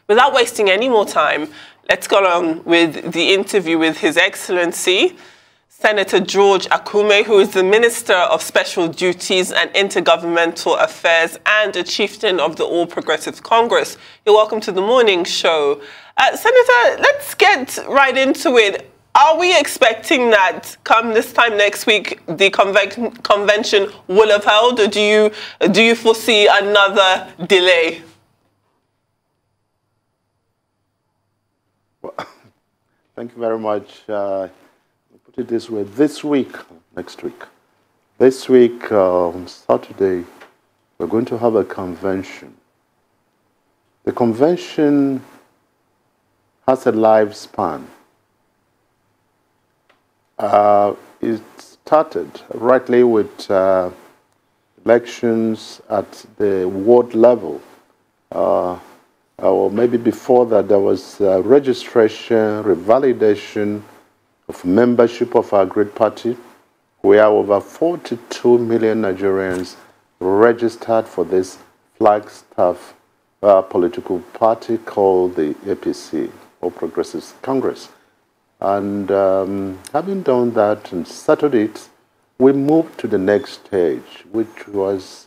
Without wasting any more time, let's go on with the interview with His Excellency, Senator George Akume, who is the Minister of Special Duties and Intergovernmental Affairs and a chieftain of the All Progressive Congress. You're welcome to the morning show. Senator, let's get right into it. Are we expecting that come this time next week, the convention will have held, or do you foresee another delay? Well, thank you very much. I'll put it this way: this week, next week, this week on Saturday, we're going to have a convention. The convention has a lifespan. It started rightly with elections at the ward level. Or maybe before that, there was registration, revalidation of membership of our great party. We are over 42 million Nigerians registered for this flagstaff political party called the APC, All Progressive Congress. And having done that and settled it, we moved to the next stage, which was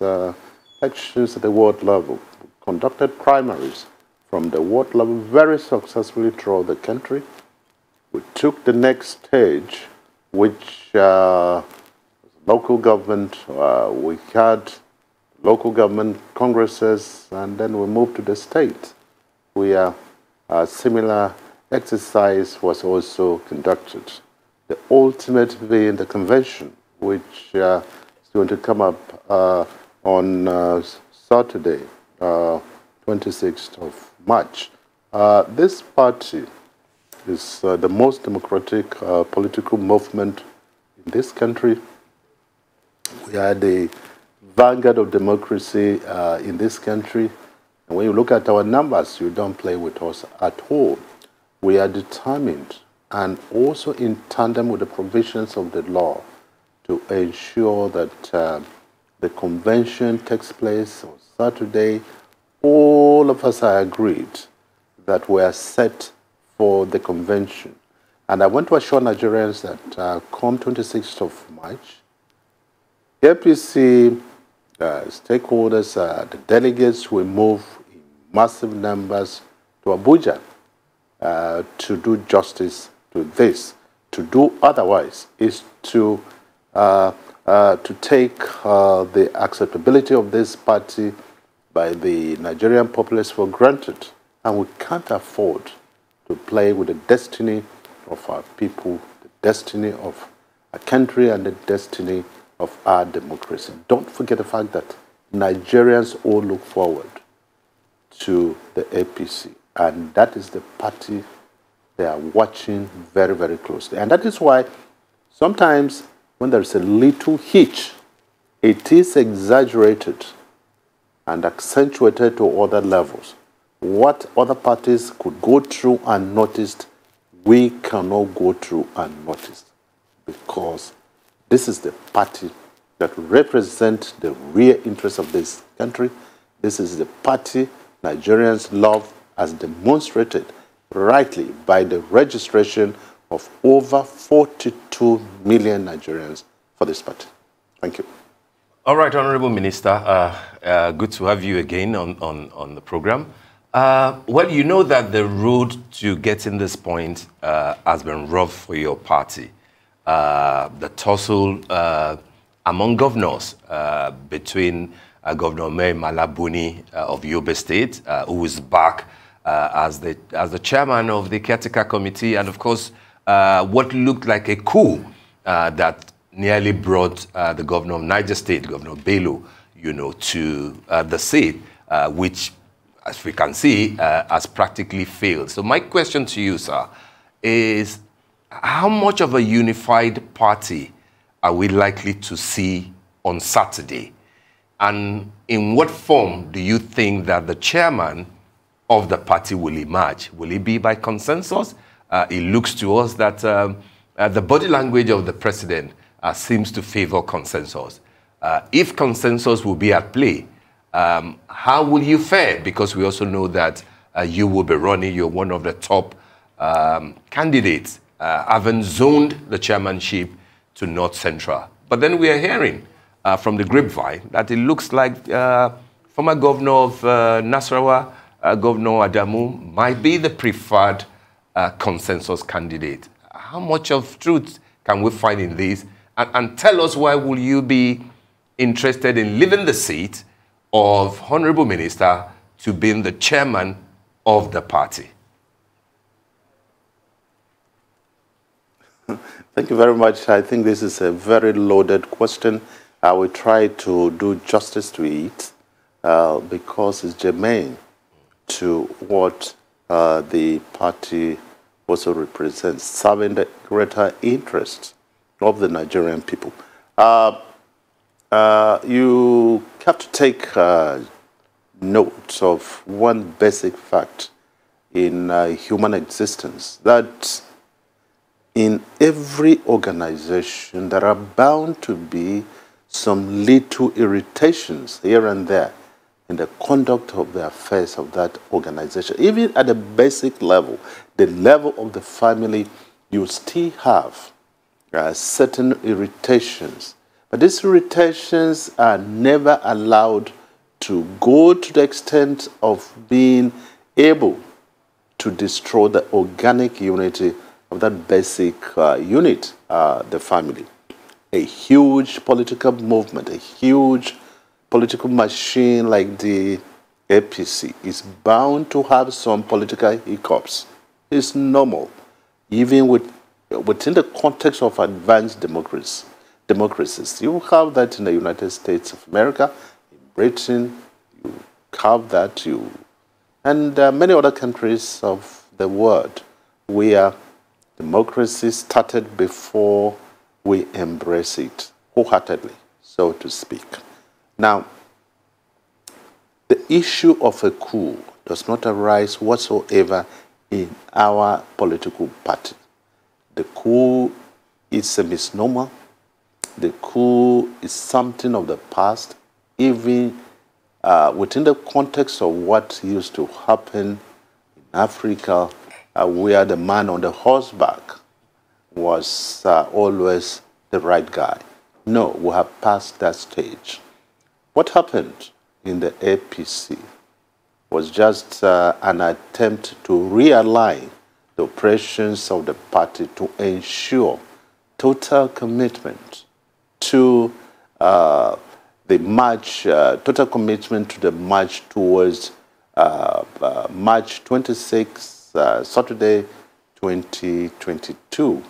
elections at the ward level. We conducted primaries from the ward level very successfully throughout the country. We took the next stage, which local government, we had local government congresses, and then we moved to the state, where similar exercise was also conducted. The ultimate being the convention, which is going to come up on Saturday, 26th of March. This party is the most democratic political movement in this country. We are the vanguard of democracy in this country. And when you look at our numbers, you don't play with us at all. We are determined, and also in tandem with the provisions of the law, to ensure that the convention takes place on Saturday. All of us are agreed that we are set for the convention. And I want to assure Nigerians that come 26th of March, APC stakeholders, the delegates will move in massive numbers to Abuja to do justice to this. To do otherwise is to take the acceptability of this party by the Nigerian populace for granted. And we can't afford to play with the destiny of our people, the destiny of our country, and the destiny of our democracy. Don't forget the fact that Nigerians all look forward to the APC. And that is the party they are watching very, very closely. And that is why sometimes when there's a little hitch, it is exaggerated and accentuated to other levels. What other parties could go through unnoticed, we cannot go through unnoticed, because this is the party that represents the real interests of this country. This is the party Nigerians love, as demonstrated rightly by the registration of over 42 million Nigerians for this party. Thank you. All right, Honorable Minister, good to have you again on the program. Well, you know that the road to getting this point has been rough for your party. The tussle among governors between Governor Mai Malabuni of Yobe State, who is back as the chairman of the caretaker committee, and of course, what looked like a coup that nearly brought the governor of Niger State, Governor Bello, to the seat, which, as we can see, has practically failed. So my question to you, sir, is how much of a unified party are we likely to see on Saturday? And in what form do you think that the chairman of the party will emerge? Will it be by consensus? It looks to us that the body language of the president seems to favor consensus. If consensus will be at play, how will you fare? Because we also know that you will be running. You're one of the top candidates, having zoned the chairmanship to North Central. But then we are hearing from the grapevine that it looks like former governor of Nasarawa, Governor Adamu, might be the preferred consensus candidate. How much of truth can we find in this? And tell us, why will you be interested in leaving the seat of Honorable Minister to being the chairman of the party? Thank you very much. I think this is a very loaded question. I will try to do justice to it because it's germane to what the party also represents, serving the greater interest of the Nigerian people. You have to take note of one basic fact in human existence, that in every organization there are bound to be some little irritations here and there in the conduct of the affairs of that organization. Even at the basic level, the level of the family, you still have certain irritations. But these irritations are never allowed to go to the extent of being able to destroy the organic unity of that basic unit, the family. A huge political movement, a huge political machine like the APC is bound to have some political hiccups. It's normal, even within the context of advanced democracies. You have that in the United States of America, in Britain, you have that, and many other countries of the world where democracy started before we embrace it wholeheartedly, so to speak. Now, the issue of a coup does not arise whatsoever in our political party. The coup is a misnomer. The coup is something of the past, even within the context of what used to happen in Africa, where the man on the horseback was always the right guy. No, we have passed that stage. What happened in the APC was just an attempt to realign the operations of the party to ensure total commitment to the march, total commitment to the march towards March 26, Saturday 2022.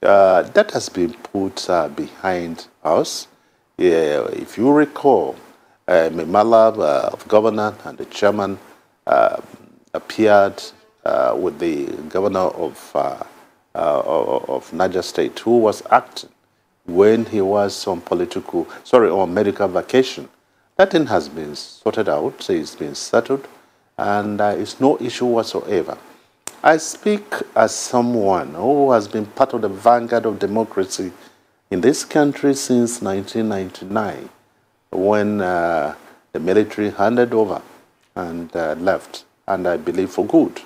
That has been put behind us. If you recall, Memala, governor, and the chairman appeared with the governor of Niger State, who was acting when he was on on medical vacation. That thing has been sorted out, it's been settled, and it's no issue whatsoever. I speak as someone who has been part of the vanguard of democracy in this country since 1999, when the military handed over and left, and I believe for good.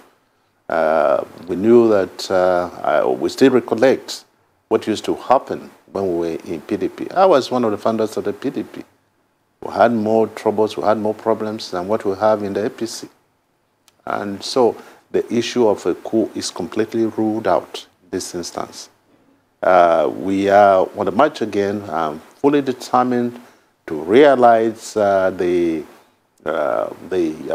We knew that, we still recollect what used to happen when we were in PDP. I was one of the founders of the PDP. We had more troubles, we had more problems than what we have in the APC. And so the issue of a coup is completely ruled out in this instance. We are on the march again, fully determined to realize the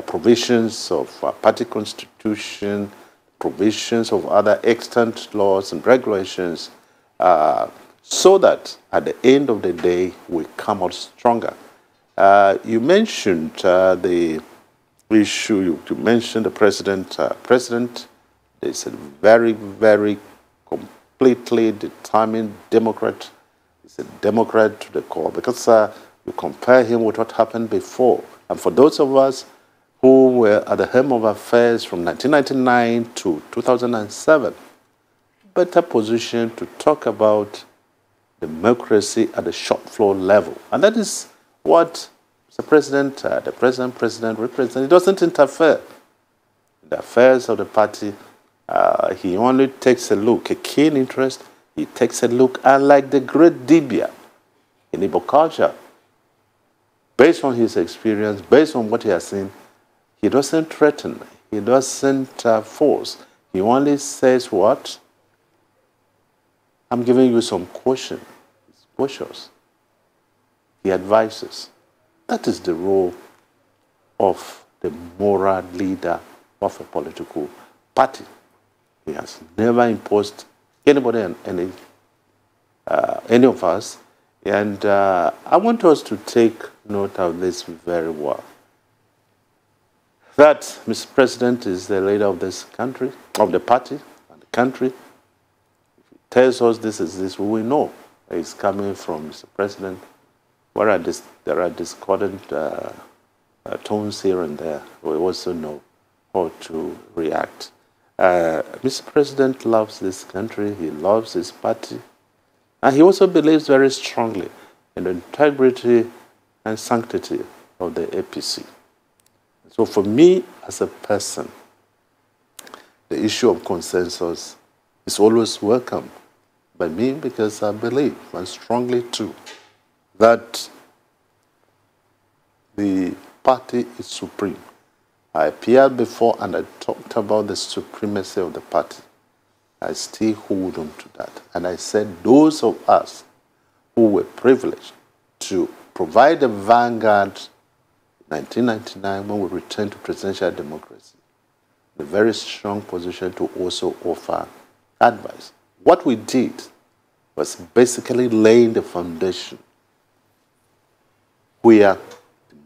provisions of party constitution, provisions of other extant laws and regulations, so that at the end of the day we come out stronger. You mentioned the issue, you mentioned the president. President is a very, very completely determined Democrat. He's a Democrat to the core, because you compare him with what happened before. And for those of us who were at the helm of affairs from 1999 to 2007, better position to talk about democracy at the shop floor level. And that is what the president represents. He doesn't interfere. in the affairs of the party. He only takes a look, a keen interest. He takes a look, and like the great Dibia in Igbo culture, based on his experience, based on what he has seen, he doesn't threaten, he doesn't force. He only says, what? I'm giving you some caution. He's cautious. He advises. That is the role of the moral leader of a political party. He has never imposed anybody on any of us. And I want us to take note of this very well. That Mr. President is the leader of this country, of the party and the country. If he tells us this is this, we will know it's coming from Mr. President. Whereas there are discordant tones here and there, we also know how to react. Mr. President loves this country, he loves his party, and he also believes very strongly in the integrity and sanctity of the APC. So for me, as a person, the issue of consensus is always welcome by me because I believe, and strongly too, that the party is supreme. I appeared before and I talked about the supremacy of the party. I still hold on to that. And I said those of us who were privileged to provide the vanguard in 1999 when we returned to presidential democracy, in a very strong position to also offer advice. What we did was basically laying the foundation where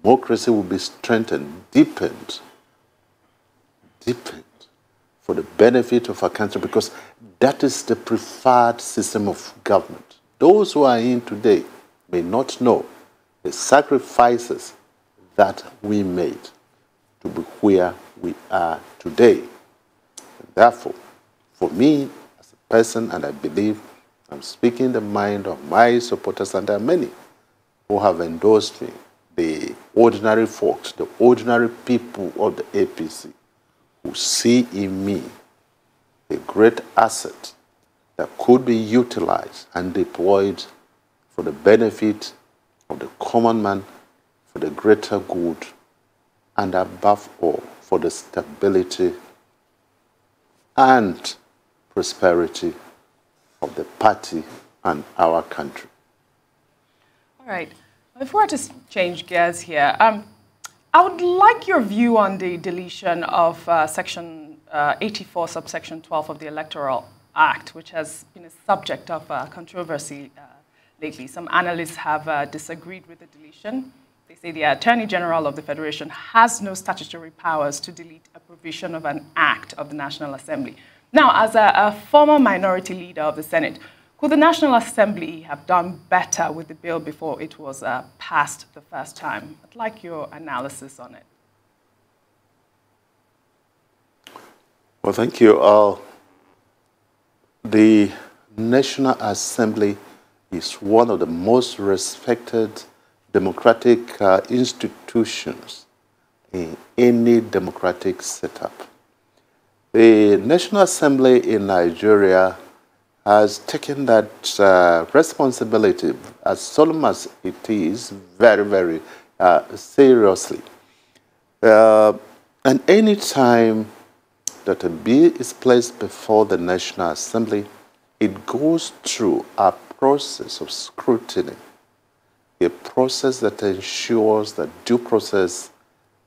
democracy will be strengthened, deepened for the benefit of our country, because that is the preferred system of government. Those who are in today may not know the sacrifices that we made to be where we are today. And therefore, for me as a person, and I believe I'm speaking the mind of my supporters, and there are many who have endorsed me, the ordinary folks, the ordinary people of the APC, who see in me a great asset that could be utilized and deployed for the benefit of the common man, for the greater good, and above all, for the stability and prosperity of the party and our country. All right. If we were to change gears here, I would like your view on the deletion of Section 84, subsection 12 of the Electoral Act, which has been a subject of controversy lately. Some analysts have disagreed with the deletion. They say the Attorney General of the Federation has no statutory powers to delete a provision of an act of the National Assembly. Now, as a former minority leader of the Senate, could the National Assembly have done better with the bill before it was passed the first time? I'd like your analysis on it. Well, thank you. The National Assembly is one of the most respected democratic institutions in any democratic setup. The National Assembly in Nigeria has taken that responsibility, as solemn as it is, very, very seriously. And any time that a bill is placed before the National Assembly, it goes through a process of scrutiny, a process that ensures that due process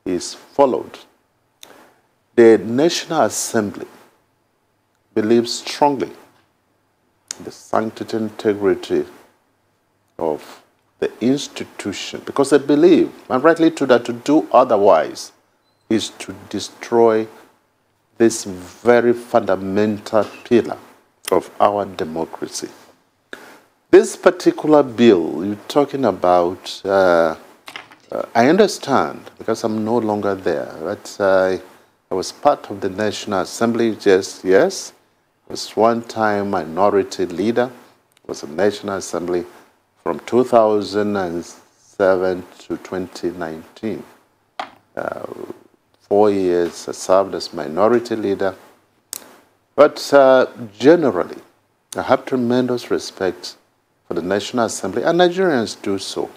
is followed. The National Assembly believes strongly in the sanctity and integrity of the institution, because they believe, and rightly too, that to do otherwise is to destroy this very fundamental pillar of our democracy. This particular bill you're talking about, I understand, because I'm no longer there, but I was part of the National Assembly, just, yes. I was one-time minority leader, was a National Assembly from 2007 to 2019. 4 years, I served as minority leader. But generally, I have tremendous respect for the National Assembly, and Nigerians do so.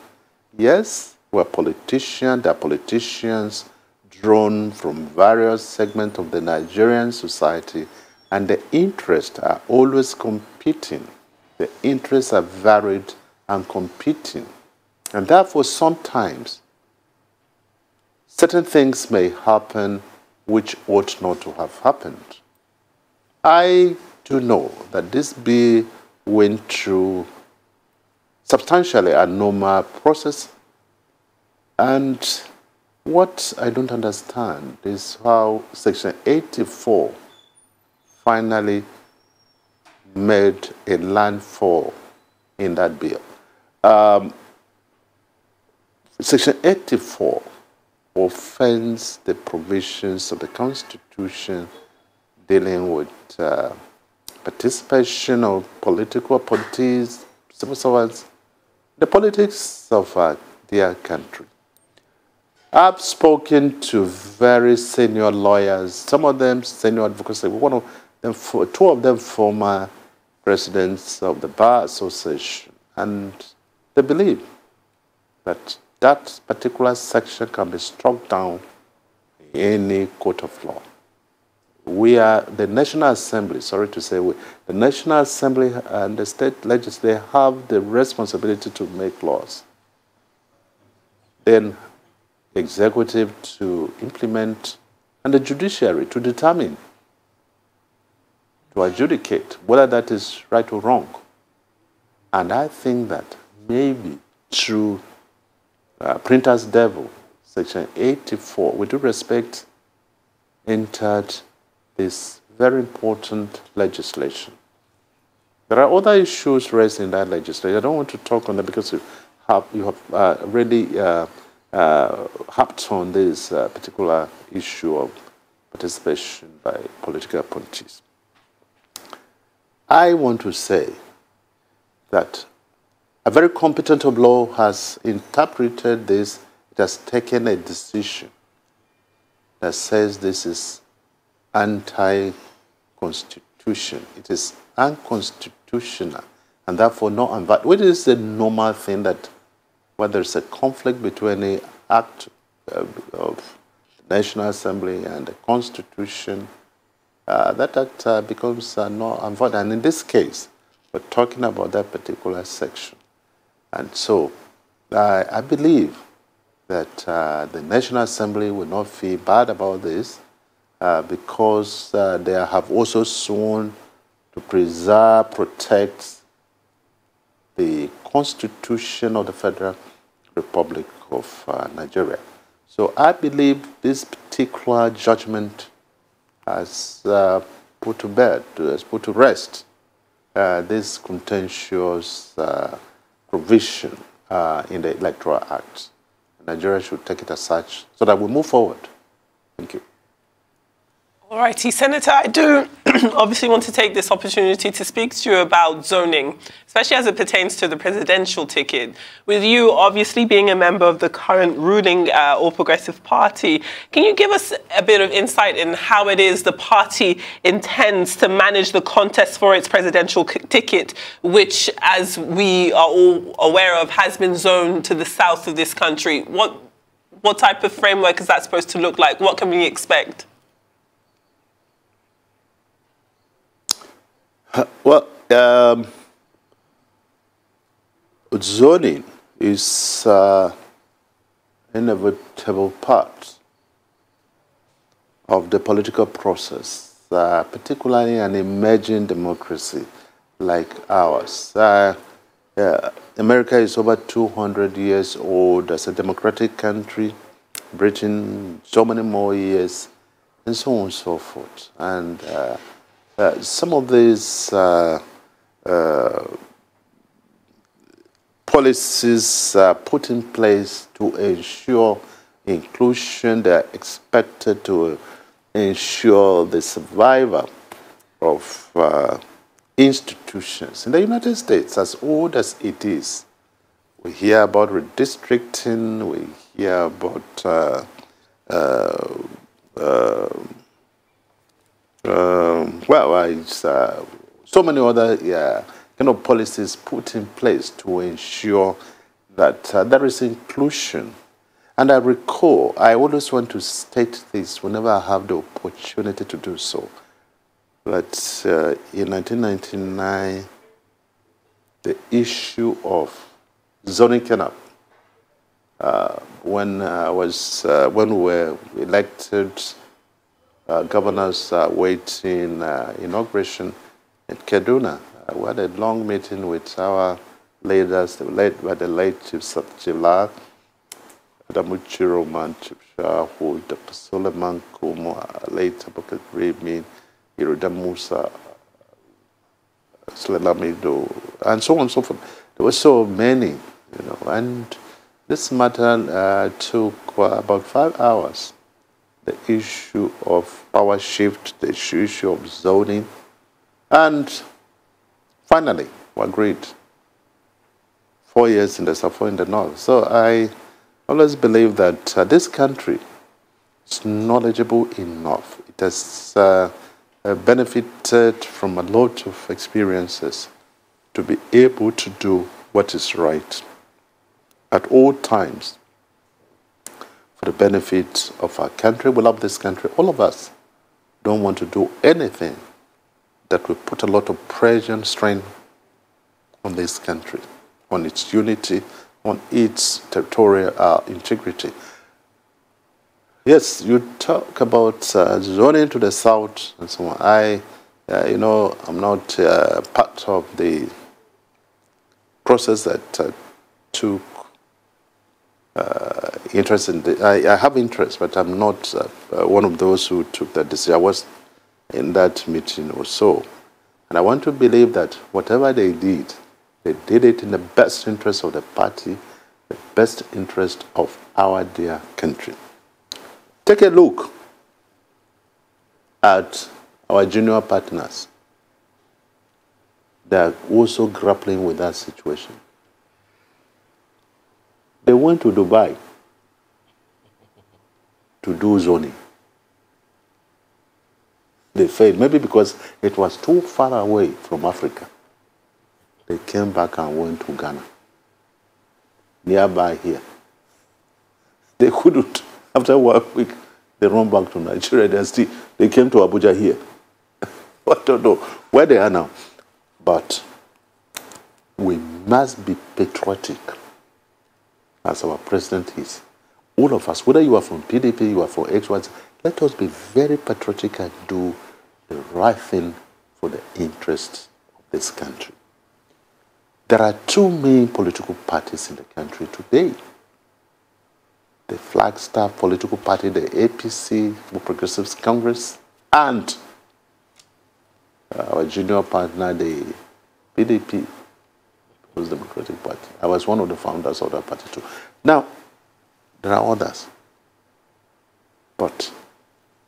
Yes, we're politicians, there are politicians drawn from various segments of the Nigerian society, and the interests are always competing. The interests are varied and competing. And therefore, sometimes, certain things may happen which ought not to have happened. I do know that this bill went through substantially a normal process, and what I don't understand is how Section 84 finally made a landfall in that bill. Section 84 offends the provisions of the Constitution dealing with participation of political parties, civil servants, the politics of their country. I've spoken to very senior lawyers, some of them senior advocates, two of them former presidents of the Bar Association, and they believe that that particular section can be struck down in any court of law. We are the National Assembly, sorry to say, the National Assembly and the state legislature have the responsibility to make laws. Then the executive to implement, and the judiciary to determine, to adjudicate whether that is right or wrong. And I think that maybe through Printer's Devil, Section 84, with due respect, entered this very important legislation. There are other issues raised in that legislation. I don't want to talk on that because you have really harped on this particular issue of participation by political parties. I want to say that a very competent of law has interpreted this. It has taken a decision that says this is anti-constitution. It is unconstitutional and therefore not invalid. Which is the normal thing that when there's a conflict between the act of the National Assembly and the Constitution, that becomes not invalid. And in this case, we're talking about that particular section. And so I believe that the National Assembly will not feel bad about this because they have also sworn to preserve, protect the Constitution of the Federal Republic of Nigeria. So I believe this particular judgment has put to bed, has put to rest this contentious provision in the Electoral Act. Nigeria should take it as such so that we move forward. Thank you. All righty, Senator, I do obviously want to take this opportunity to speak to you about zoning, especially as it pertains to the presidential ticket. With you obviously being a member of the current ruling All Progressive Party, can you give us a bit of insight in how it is the party intends to manage the contest for its presidential ticket, which, as we are all aware of, has been zoned to the south of this country? What type of framework is that supposed to look like? What can we expect? Well, zoning is an inevitable part of the political process, particularly an emerging democracy like ours. America is over 200 years old as a democratic country, Britain so many more years, and so on and so forth. And some of these policies are put in place to ensure inclusion. They are expected to ensure the survival of institutions. In the United States, as old as it is, we hear about redistricting, we hear about so many other kind of policies put in place to ensure that there is inclusion. And I recall, I always want to state this whenever I have the opportunity to do so, that in 1999, the issue of zoning came up. When we were elected governors waiting inauguration in Kaduna, we had a long meeting with our leaders, led by the late Chief Chibla, Damuchiro Man, Chief Shahu, Dr. Suleiman Kumo, late Abuka Rimi, Iruda Musa, Slelamido, and so on and so forth. There were so many, you know, and this matter took about 5 hours. The issue of power shift, the issue of zoning, and finally we agreed. 4 years in the south, 4 in the north. So I always believe that this country is knowledgeable enough. It has benefited from a lot of experiences to be able to do what is right at all times for the benefit of our country. We love this country. All of us don't want to do anything that will put a lot of pressure and strain on this country, on its unity, on its territorial integrity. Yes, you talk about zoning to the south and so on. You know, I'm not part of the process that took interest in I have interest, but I'm not one of those who took that decision. I was in that meeting or so. And I want to believe that whatever they did it in the best interest of the party, the best interest of our dear country. Take a look at our junior partners. They are also grappling with that situation. They went to Dubai to do zoning. They failed, maybe because it was too far away from Africa. They came back and went to Ghana, nearby here. They couldn't. After 1 week, they ran back to Nigeria. They came to Abuja here. I don't know where they are now. But we must be patriotic, as our president is. All of us, whether you are from PDP, you are from XY, let us be very patriotic and do the right thing for the interests of this country. There are two main political parties in the country today. The Flagstaff political party, the APC, the Progressive Congress, and our junior partner, the PDP, People's Democratic Party. I was one of the founders of that party too. Now, there are others. But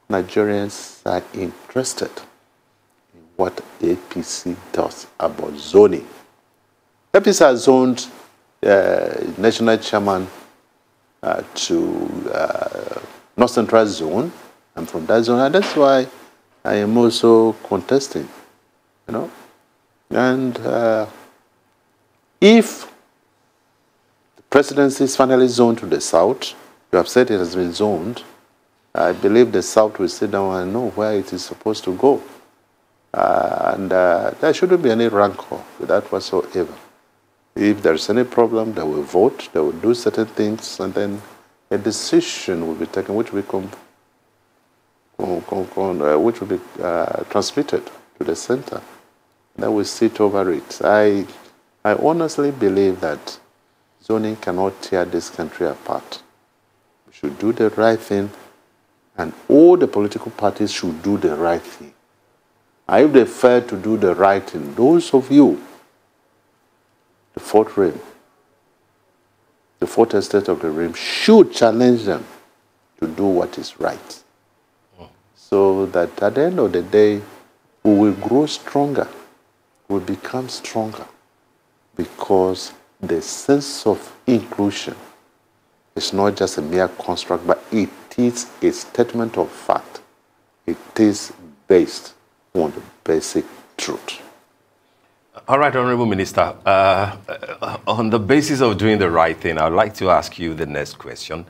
Nigerians are interested in what APC does about zoning. APC has zoned national chairman to North Central Zone. I'm from that zone, and that's why I am also contesting, you know. And if the presidency is finally zoned to the south, you have said it has been zoned, I believe the south will sit down and know where it is supposed to go. And there shouldn't be any rancor with that whatsoever. If there's any problem, they will vote, they will do certain things, and then a decision will be taken which will be transmitted to the center. Then we sit over it. I honestly believe that zoning cannot tear this country apart. We should do the right thing, and all the political parties should do the right thing. And if they fail to do the right thing, those of you, the fourth realm, the fourth estate of the realm, should challenge them to do what is right. So that at the end of the day, we will grow stronger, we will become stronger, because the sense of inclusion is not just a mere construct, but it is a statement of fact. It is based on the basic truth. All right, Honorable Minister. On the basis of doing the right thing, I'd like to ask you the next question.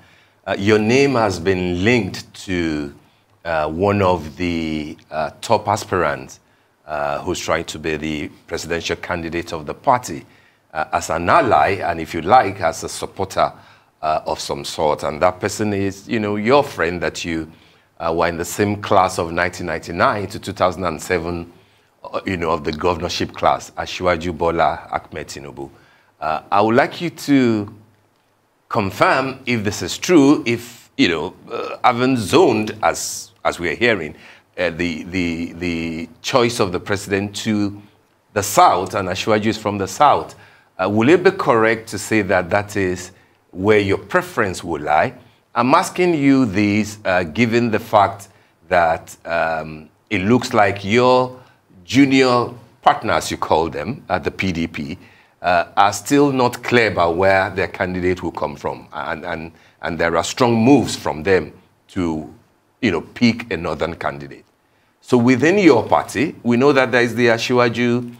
Your name has been linked to one of the top aspirants who's trying to be the presidential candidate of the party as an ally, and if you like, as a supporter of some sort. And that person is, you know, your friend that you were in the same class of 1999 to 2007, you know, of the governorship class, Asiwaju Bola Ahmed Tinubu. I would like you to confirm if this is true, if, you know, having zoned, as we are hearing, the choice of the president to the south, and Asiwaju is from the south, will it be correct to say that that is where your preference will lie? I'm asking you this given the fact that it looks like your junior partners, you call them, at the PDP, are still not clear about where their candidate will come from. And there are strong moves from them to, you know, pick a northern candidate. So within your party, we know that there is the Asiwaju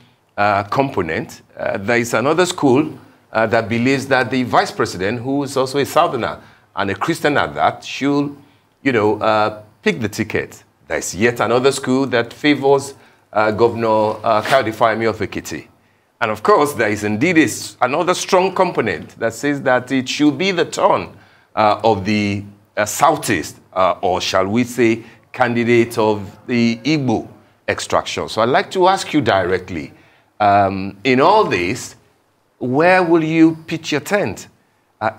component. There is another school that believes that the vice president, who is also a southerner and a Christian at that, should, you know, pick the ticket. There's yet another school that favors Governor Kayode Fayemi of Ekiti. And of course, there is indeed another strong component that says that it should be the turn of the Southeast, or shall we say, candidate of the Igbo extraction. So I'd like to ask you directly, in all this, where will you pitch your tent?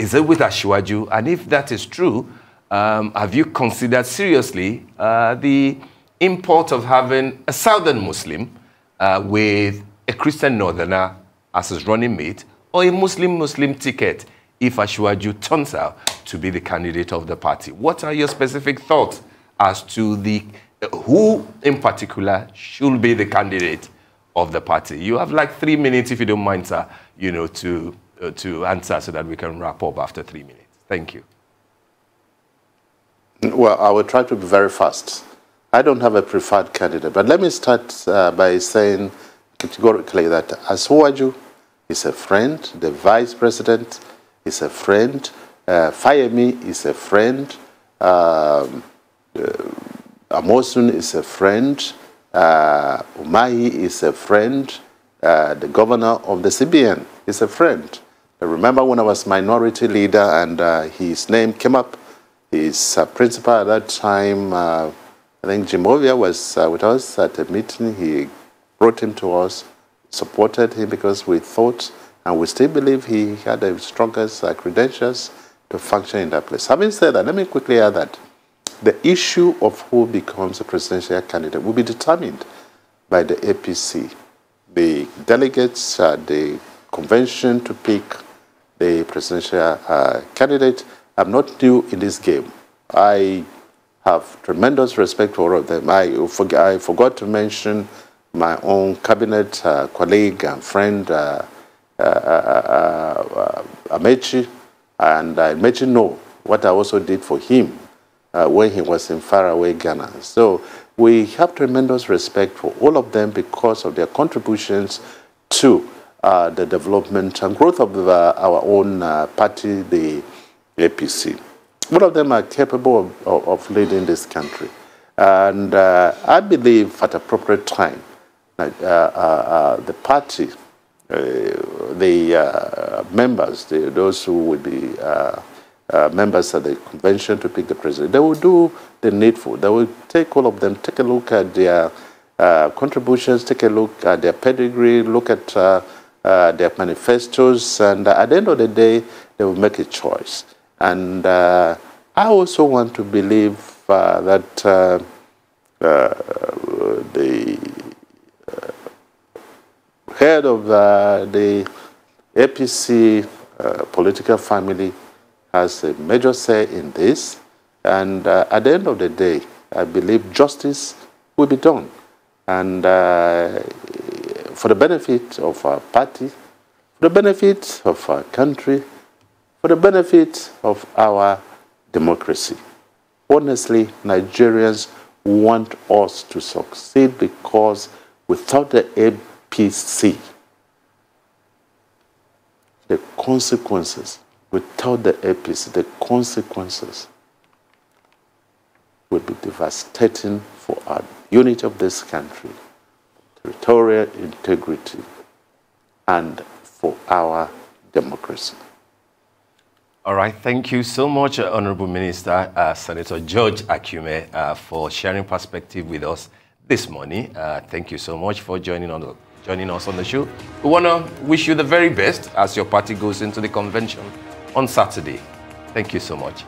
Is it with Asiwaju? And if that is true, have you considered seriously the import of having a southern Muslim with a Christian northerner as his running mate, or a Muslim ticket if Asiwaju turns out to be the candidate of the party? What are your specific thoughts as to the who in particular should be the candidate of the party? You have like 3 minutes, if you don't mind, sir, you know, to answer so that we can wrap up after 3 minutes. Thank you. Well, I will try to be very fast. I don't have a preferred candidate, but let me start by saying categorically that Asiwaju is a friend, the vice president is a friend, Fayemi is a friend, Amosun is a friend, Umahi is a friend, the governor of the CBN is a friend. I remember when I was minority leader and his name came up, his principal at that time, I think Jimovia was with us at a meeting. He brought him to us, supported him because we thought and we still believe he had the strongest credentials to function in that place. Having said that, let me quickly add that the issue of who becomes a presidential candidate will be determined by the APC. The delegates, the convention to pick the presidential candidate. I'm not new in this game. I have tremendous respect for all of them. I forgot to mention my own cabinet colleague and friend, Amechi, and Amechi know what I also did for him when he was in faraway Ghana. So we have tremendous respect for all of them because of their contributions to the development and growth of our own party, the APC. All of them are capable of leading this country. And I believe at appropriate time, the party, the members, those who would be members of the convention to pick the president, they will do the needful. They will take all of them, take a look at their contributions, take a look at their pedigree, look at their manifestos, and at the end of the day, they will make a choice. And I also want to believe that the head of the APC political family has a major say in this. And at the end of the day, I believe justice will be done. And for the benefit of our party, for the benefit of our country, for the benefit of our democracy. honestly, Nigerians want us to succeed, because without the APC, the consequences, without the APC, the consequences will be devastating for our unity of this country, territorial integrity, and for our democracy. All right, thank you so much, Honorable Minister, Senator George Akume, for sharing perspective with us this morning. Thank you so much for joining us on the show. We want to wish you the very best as your party goes into the convention on Saturday. Thank you so much.